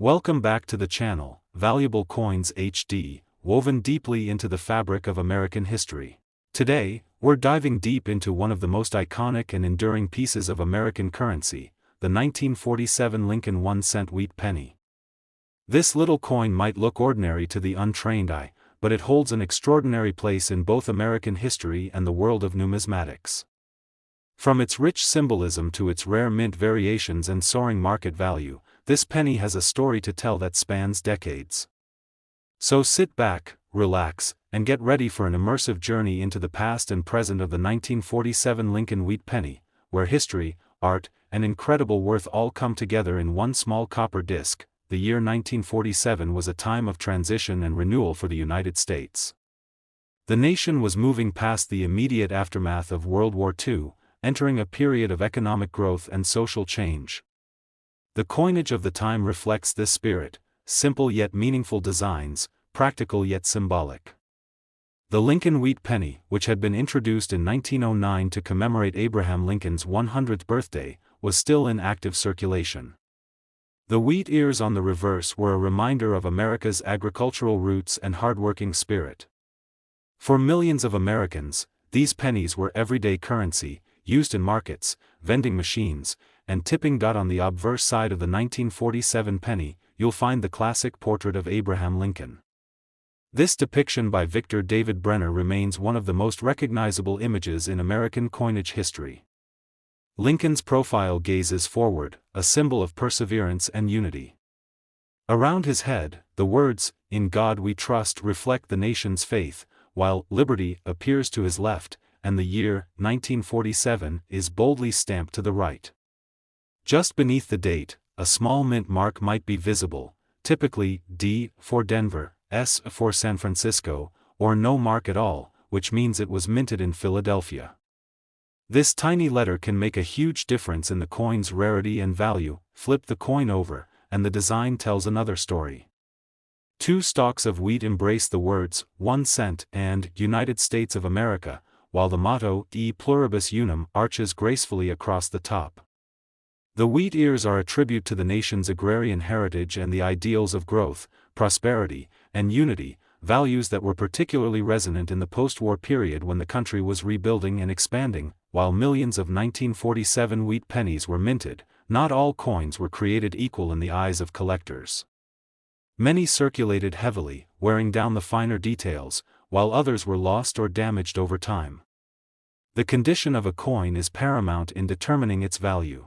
Welcome back to the channel, Valuable Coins HD, woven deeply into the fabric of American history. Today, we're diving deep into one of the most iconic and enduring pieces of American currency, the 1947 Lincoln 1-cent wheat penny. This little coin might look ordinary to the untrained eye, but it holds an extraordinary place in both American history and the world of numismatics. From its rich symbolism to its rare mint variations and soaring market value, this penny has a story to tell that spans decades. So sit back, relax, and get ready for an immersive journey into the past and present of the 1947 Lincoln wheat penny, where history, art, and incredible worth all come together in one small copper disc. The year 1947 was a time of transition and renewal for the United States. The nation was moving past the immediate aftermath of World War II, entering a period of economic growth and social change. The coinage of the time reflects this spirit: simple yet meaningful designs, practical yet symbolic. The Lincoln wheat penny, which had been introduced in 1909 to commemorate Abraham Lincoln's 100th birthday, was still in active circulation. The wheat ears on the reverse were a reminder of America's agricultural roots and hardworking spirit. For millions of Americans, these pennies were everyday currency, used in markets, vending machines, and tipping. On the obverse side of the 1947 penny, you'll find the classic portrait of Abraham Lincoln. This depiction by Victor David Brenner remains one of the most recognizable images in American coinage history. Lincoln's profile gazes forward, a symbol of perseverance and unity. Around his head, the words, "In God We Trust," reflect the nation's faith, while "Liberty" appears to his left, and the year, 1947, is boldly stamped to the right. Just beneath the date, a small mint mark might be visible, typically D for Denver, S for San Francisco, or no mark at all, which means it was minted in Philadelphia. This tiny letter can make a huge difference in the coin's rarity and value. Flip the coin over, and the design tells another story. Two stalks of wheat embrace the words, 1 cent and United States of America, while the motto, E pluribus unum, arches gracefully across the top. The wheat ears are a tribute to the nation's agrarian heritage and the ideals of growth, prosperity, and unity, values that were particularly resonant in the post-war period when the country was rebuilding and expanding. While millions of 1947 wheat pennies were minted, not all coins were created equal in the eyes of collectors. Many circulated heavily, wearing down the finer details, while others were lost or damaged over time. The condition of a coin is paramount in determining its value.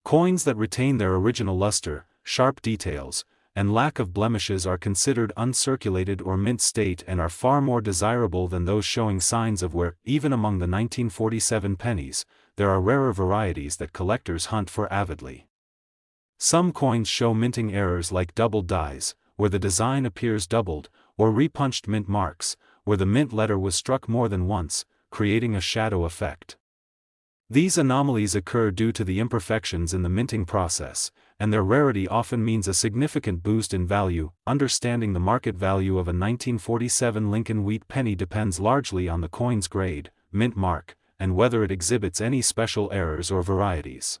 Coins that retain their original luster, sharp details, and lack of blemishes are considered uncirculated or mint state and are far more desirable than those showing signs of wear. Even among the 1947 pennies, there are rarer varieties that collectors hunt for avidly. Some coins show minting errors like doubled dies, where the design appears doubled, or repunched mint marks, where the mint letter was struck more than once, creating a shadow effect. These anomalies occur due to the imperfections in the minting process, and their rarity often means a significant boost in value. Understanding the market value of a 1947 Lincoln wheat penny depends largely on the coin's grade, mint mark, and whether it exhibits any special errors or varieties.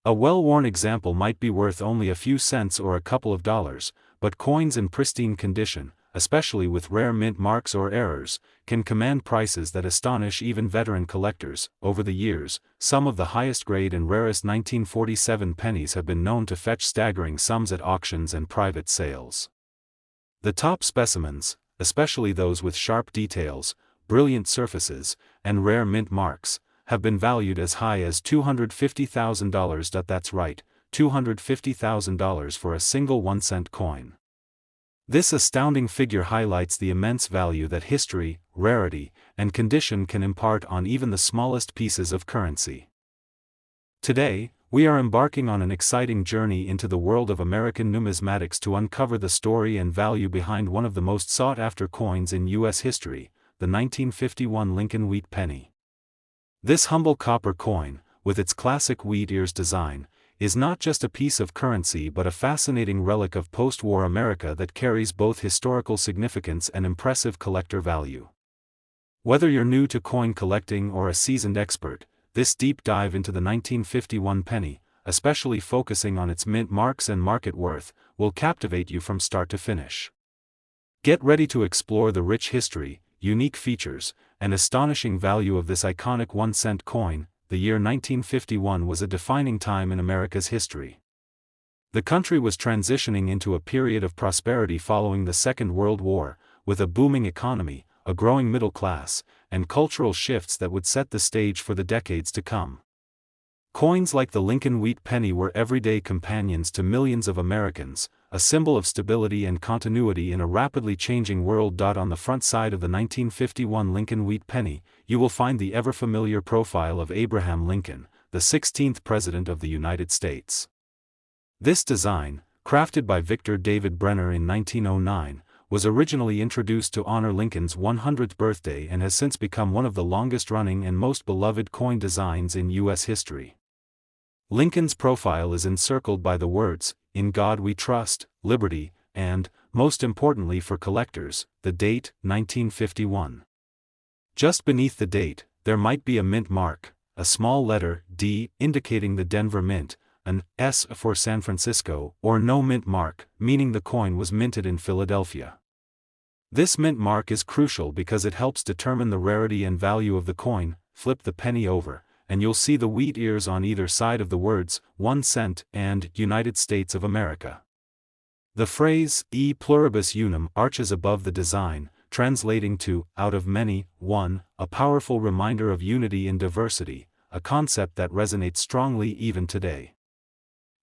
A well-worn example might be worth only a few cents or a couple of dollars, but coins in pristine condition, especially with rare mint marks or errors, can command prices that astonish even veteran collectors. Over the years, some of the highest grade and rarest 1947 pennies have been known to fetch staggering sums at auctions and private sales. The top specimens, especially those with sharp details, brilliant surfaces, and rare mint marks, have been valued as high as $250,000. That's right, $250,000 for a single 1-cent coin. This astounding figure highlights the immense value that history, rarity, and condition can impart on even the smallest pieces of currency. Today, we are embarking on an exciting journey into the world of American numismatics to uncover the story and value behind one of the most sought-after coins in U.S. history, the 1951 Lincoln wheat penny. This humble copper coin, with its classic wheat ears design, is not just a piece of currency but a fascinating relic of post-war America that carries both historical significance and impressive collector value. Whether you're new to coin collecting or a seasoned expert, this deep dive into the 1951 penny, especially focusing on its mint marks and market worth, will captivate you from start to finish. Get ready to explore the rich history, unique features, and astonishing value of this iconic 1-cent coin. The year 1951 was a defining time in America's history. The country was transitioning into a period of prosperity following the Second World War, with a booming economy, a growing middle class, and cultural shifts that would set the stage for the decades to come. Coins like the Lincoln Wheat Penny were everyday companions to millions of Americans, a symbol of stability and continuity in a rapidly changing world. On the front side of the 1951 Lincoln Wheat Penny, you will find the ever-familiar profile of Abraham Lincoln, the 16th President of the United States. This design, crafted by Victor David Brenner in 1909, was originally introduced to honor Lincoln's 100th birthday and has since become one of the longest-running and most beloved coin designs in U.S. history. Lincoln's profile is encircled by the words, "In God We Trust, Liberty," and, most importantly for collectors, the date, 1951. Just beneath the date, there might be a mint mark, a small letter, D, indicating the Denver Mint, an S for San Francisco, or no mint mark, meaning the coin was minted in Philadelphia. This mint mark is crucial because it helps determine the rarity and value of the coin. Flip the penny over, and you'll see the wheat ears on either side of the words, 1 cent and United States of America. The phrase, E pluribus unum, arches above the design, translating to, out of many, one, a powerful reminder of unity in diversity, a concept that resonates strongly even today.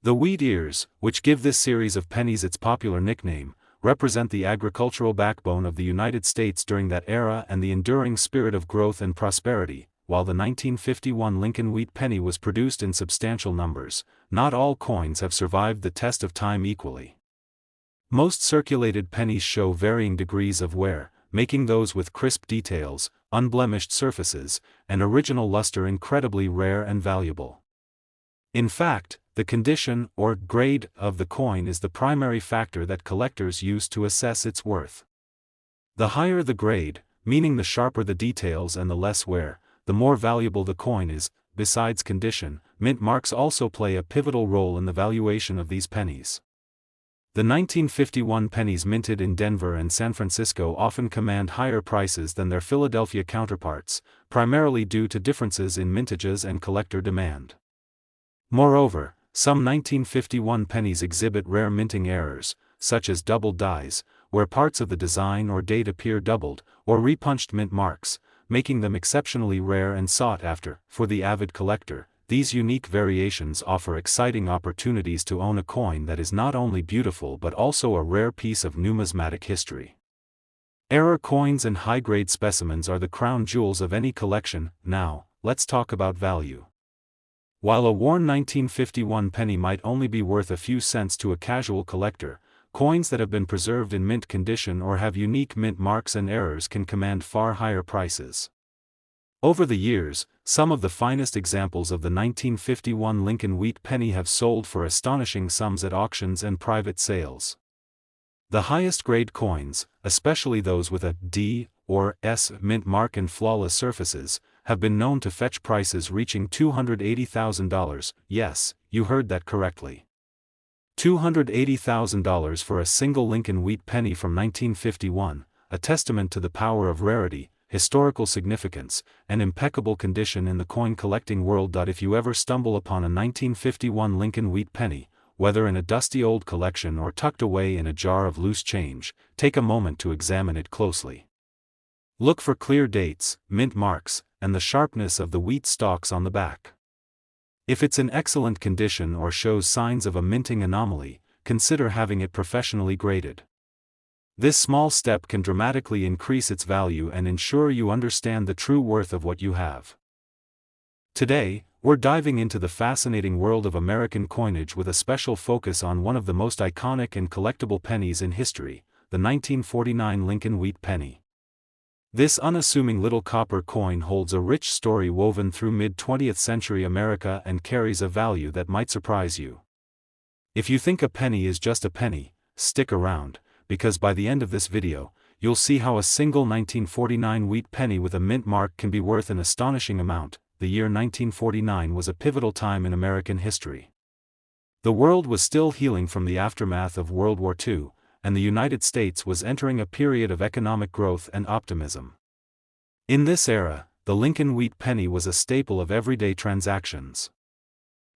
The wheat ears, which give this series of pennies its popular nickname, represent the agricultural backbone of the United States during that era and the enduring spirit of growth and prosperity. While the 1951 Lincoln Wheat Penny was produced in substantial numbers, not all coins have survived the test of time equally. Most circulated pennies show varying degrees of wear, making those with crisp details, unblemished surfaces, and original luster incredibly rare and valuable. In fact, the condition, or grade, of the coin is the primary factor that collectors use to assess its worth. The higher the grade, meaning the sharper the details and the less wear, the more valuable the coin is. Besides condition, mint marks also play a pivotal role in the valuation of these pennies. The 1951 pennies minted in Denver and San Francisco often command higher prices than their Philadelphia counterparts, primarily due to differences in mintages and collector demand. Moreover, some 1951 pennies exhibit rare minting errors, such as double dies, where parts of the design or date appear doubled, or repunched mint marks, making them exceptionally rare and sought after. For the avid collector, these unique variations offer exciting opportunities to own a coin that is not only beautiful but also a rare piece of numismatic history. Error coins and high-grade specimens are the crown jewels of any collection. Now, let's talk about value. While a worn 1951 penny might only be worth a few cents to a casual collector, coins that have been preserved in mint condition or have unique mint marks and errors can command far higher prices. Over the years, some of the finest examples of the 1951 Lincoln Wheat Penny have sold for astonishing sums at auctions and private sales. The highest grade coins, especially those with a D or S mint mark and flawless surfaces, have been known to fetch prices reaching $280,000. Yes, you heard that correctly. $280,000 for a single Lincoln Wheat Penny from 1951, a testament to the power of rarity, historical significance, and impeccable condition in the coin collecting world. If you ever stumble upon a 1951 Lincoln Wheat Penny, whether in a dusty old collection or tucked away in a jar of loose change, take a moment to examine it closely. Look for clear dates, mint marks, and the sharpness of the wheat stalks on the back. If it's in excellent condition or shows signs of a minting anomaly, consider having it professionally graded. This small step can dramatically increase its value and ensure you understand the true worth of what you have. Today, we're diving into the fascinating world of American coinage with a special focus on one of the most iconic and collectible pennies in history, the 1949 Lincoln Wheat Penny. This unassuming little copper coin holds a rich story woven through mid-20th century America and carries a value that might surprise you. If you think a penny is just a penny, stick around, because by the end of this video, you'll see how a single 1949 wheat penny with a mint mark can be worth an astonishing amount. The year 1949 was a pivotal time in American history. The world was still healing from the aftermath of World War II, and the United States was entering a period of economic growth and optimism. In this era, the Lincoln wheat penny was a staple of everyday transactions.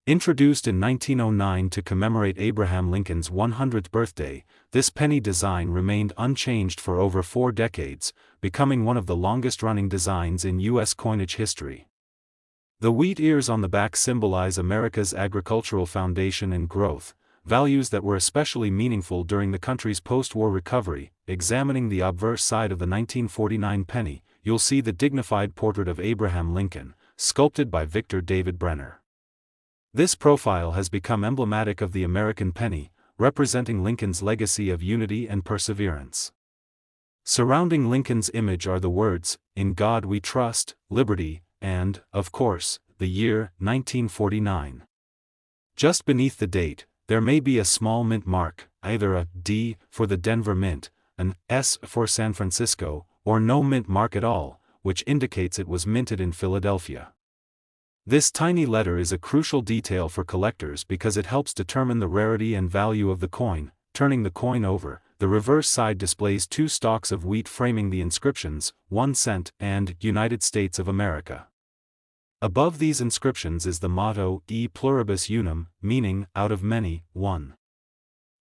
Introduced in 1909 to commemorate Abraham Lincoln's 100th birthday, this penny design remained unchanged for over 4 decades, becoming one of the longest-running designs in U.S. coinage history. The wheat ears on the back symbolize America's agricultural foundation and growth, values that were especially meaningful during the country's post-war recovery. Examining the obverse side of the 1949 penny, you'll see the dignified portrait of Abraham Lincoln, sculpted by Victor David Brenner. This profile has become emblematic of the American penny, representing Lincoln's legacy of unity and perseverance. Surrounding Lincoln's image are the words, "In God We Trust," "Liberty," and, of course, the year 1949. Just beneath the date, there may be a small mint mark, either a D for the Denver Mint, an S for San Francisco, or no mint mark at all, which indicates it was minted in Philadelphia. This tiny letter is a crucial detail for collectors because it helps determine the rarity and value of the coin. Turning the coin over, the reverse side displays 2 stalks of wheat framing the inscriptions, 1 cent and United States of America. Above these inscriptions is the motto, E pluribus unum, meaning, out of many, one.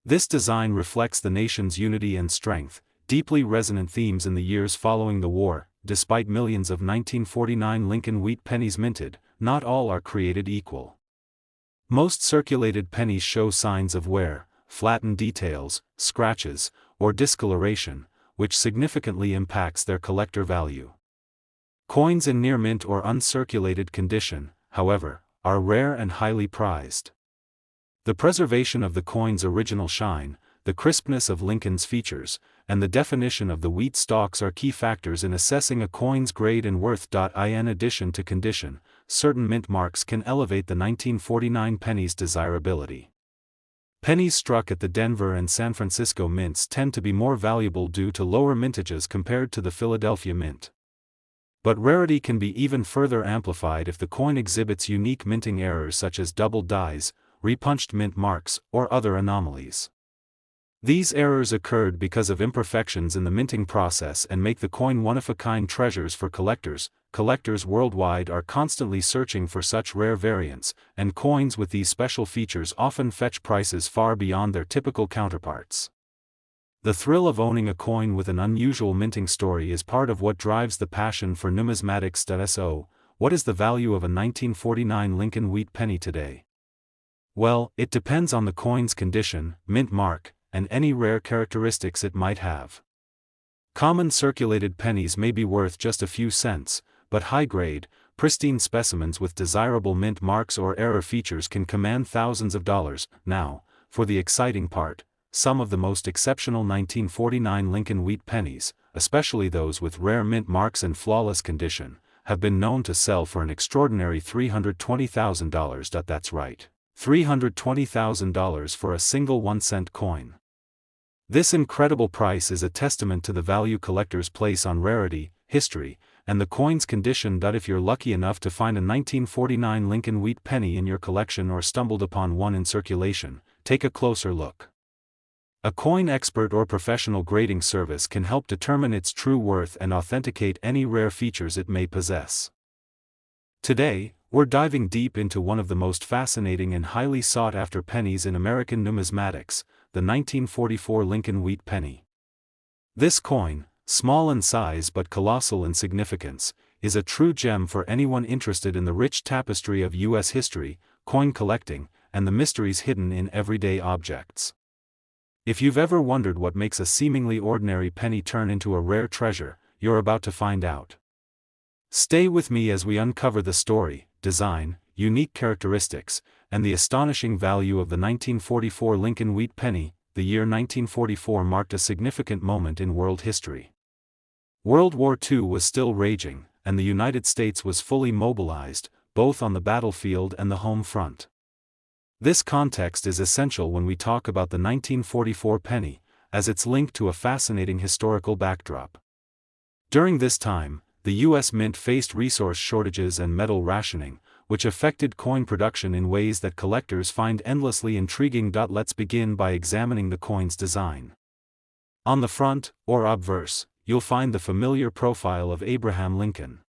This design reflects the nation's unity and strength, deeply resonant themes in the years following the war. Despite millions of 1949 Lincoln wheat pennies minted, not all are created equal. Most circulated pennies show signs of wear, flattened details, scratches, or discoloration, which significantly impacts their collector value. Coins in near mint or uncirculated condition, however, are rare and highly prized. The preservation of the coin's original shine, the crispness of Lincoln's features, and the definition of the wheat stalks are key factors in assessing a coin's grade and worth. In addition to condition, certain mint marks can elevate the 1949 penny's desirability. Pennies struck at the Denver and San Francisco mints tend to be more valuable due to lower mintages compared to the Philadelphia mint. But rarity can be even further amplified if the coin exhibits unique minting errors such as double dies, repunched mint marks, or other anomalies. These errors occurred because of imperfections in the minting process and make the coin one-of-a-kind treasures for collectors. Collectors worldwide are constantly searching for such rare variants, and coins with these special features often fetch prices far beyond their typical counterparts. The thrill of owning a coin with an unusual minting story is part of what drives the passion for numismatics. So, what is the value of a 1949 Lincoln wheat penny today? Well, it depends on the coin's condition, mint mark, and any rare characteristics it might have. Common circulated pennies may be worth just a few cents, but high-grade, pristine specimens with desirable mint marks or error features can command thousands of dollars. Now, for the exciting part, some of the most exceptional 1949 Lincoln wheat pennies, especially those with rare mint marks and flawless condition, have been known to sell for an extraordinary $320,000. That's right, $320,000 for a single 1-cent coin. This incredible price is a testament to the value collectors place on rarity, history, and the coin's condition. If you're lucky enough to find a 1949 Lincoln wheat penny in your collection or stumbled upon one in circulation, take a closer look. A coin expert or professional grading service can help determine its true worth and authenticate any rare features it may possess. Today, we're diving deep into one of the most fascinating and highly sought-after pennies in American numismatics, the 1944 Lincoln wheat penny. This coin, small in size but colossal in significance, is a true gem for anyone interested in the rich tapestry of U.S. history, coin collecting, and the mysteries hidden in everyday objects. If you've ever wondered what makes a seemingly ordinary penny turn into a rare treasure, you're about to find out. Stay with me as we uncover the story, design, unique characteristics, and the astonishing value of the 1944 Lincoln wheat penny. The year 1944 marked a significant moment in world history. World War II was still raging, and the United States was fully mobilized, both on the battlefield and the home front. This context is essential when we talk about the 1944 penny, as it's linked to a fascinating historical backdrop. During this time, the U.S. Mint faced resource shortages and metal rationing, which affected coin production in ways that collectors find endlessly intriguing. Let's begin by examining the coin's design. On the front, or obverse, you'll find the familiar profile of Abraham Lincoln.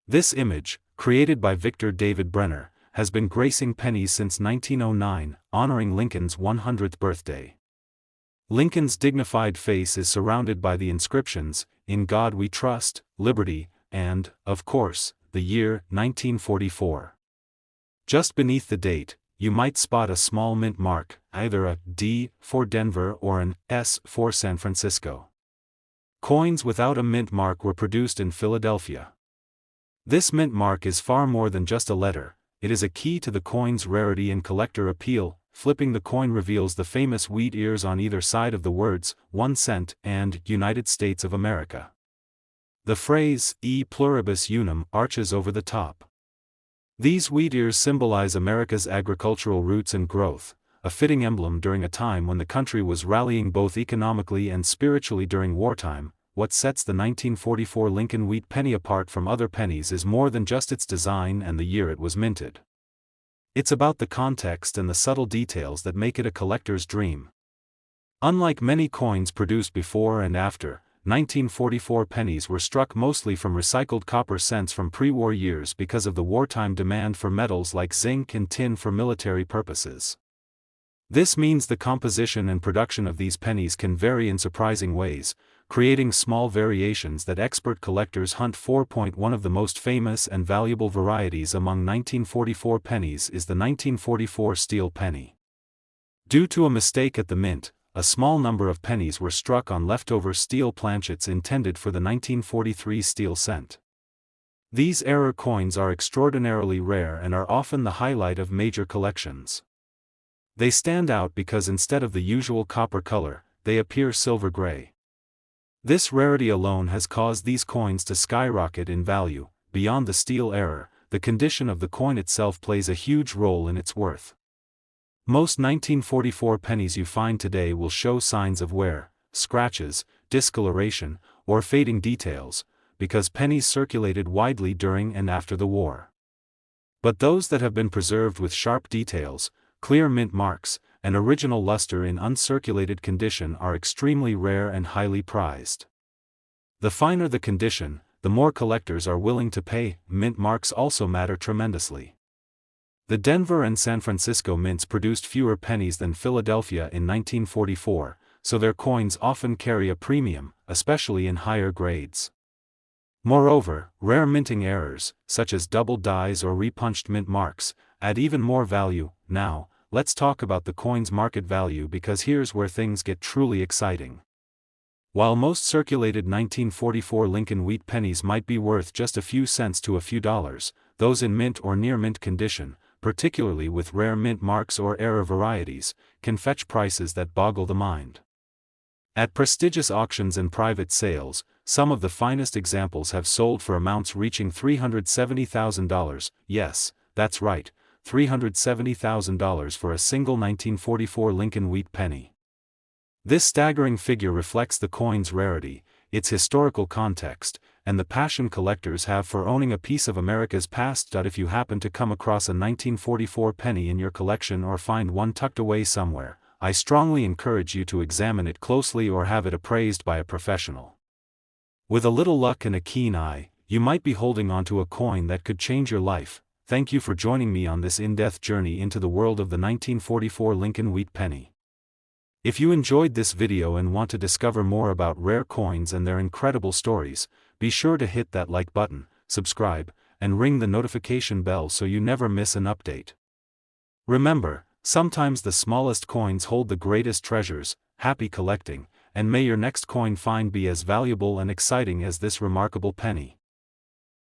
This image, created by Victor David Brenner, has been gracing pennies since 1909, honoring Lincoln's 100th birthday. Lincoln's dignified face is surrounded by the inscriptions, "In God We Trust," "Liberty," and, of course, the year 1944. Just beneath the date, you might spot a small mint mark, either a D for Denver or an S for San Francisco. Coins without a mint mark were produced in Philadelphia. This mint mark is far more than just a letter, it is a key to the coin's rarity and collector appeal. Flipping the coin reveals the famous wheat ears on either side of the words, 1 cent, and United States of America. The phrase, E pluribus unum, arches over the top. These wheat ears symbolize America's agricultural roots and growth, a fitting emblem during a time when the country was rallying both economically and spiritually during wartime. What sets the 1944 Lincoln wheat penny apart from other pennies is more than just its design and the year it was minted. It's about the context and the subtle details that make it a collector's dream. Unlike many coins produced before and after, 1944 pennies were struck mostly from recycled copper cents from pre-war years because of the wartime demand for metals like zinc and tin for military purposes. This means the composition and production of these pennies can vary in surprising ways, creating small variations that expert collectors hunt for. One of the most famous and valuable varieties among 1944 pennies is the 1944 steel penny. Due to a mistake at the mint, a small number of pennies were struck on leftover steel planchets intended for the 1943 steel cent. These error coins are extraordinarily rare and are often the highlight of major collections. They stand out because instead of the usual copper color, they appear silver gray. This rarity alone has caused these coins to skyrocket in value. Beyond the steel error, the condition of the coin itself plays a huge role in its worth. Most 1944 pennies you find today will show signs of wear, scratches, discoloration, or fading details, because pennies circulated widely during and after the war. But those that have been preserved with sharp details, clear mint marks, and original luster in uncirculated condition are extremely rare and highly prized. The finer the condition, the more collectors are willing to pay. Mint marks also matter tremendously. The Denver and San Francisco mints produced fewer pennies than Philadelphia in 1944, so their coins often carry a premium, especially in higher grades. Moreover, rare minting errors, such as double dies or repunched mint marks, add even more value. Now, let's talk about the coin's market value, because here's where things get truly exciting. While most circulated 1944 Lincoln wheat pennies might be worth just a few cents to a few dollars, those in mint or near mint condition, particularly with rare mint marks or error varieties, can fetch prices that boggle the mind. At prestigious auctions and private sales, some of the finest examples have sold for amounts reaching $370,000, yes, that's right, $370,000 for a single 1944 Lincoln wheat penny. This staggering figure reflects the coin's rarity, its historical context, and the passion collectors have for owning a piece of America's past. If you happen to come across a 1944 penny in your collection or find one tucked away somewhere, I strongly encourage you to examine it closely or have it appraised by a professional. With a little luck and a keen eye, you might be holding onto a coin that could change your life. Thank you for joining me on this in-depth journey into the world of the 1944 Lincoln wheat penny. If you enjoyed this video and want to discover more about rare coins and their incredible stories, be sure to hit that like button, subscribe, and ring the notification bell so you never miss an update. Remember, sometimes the smallest coins hold the greatest treasures. Happy collecting, and may your next coin find be as valuable and exciting as this remarkable penny.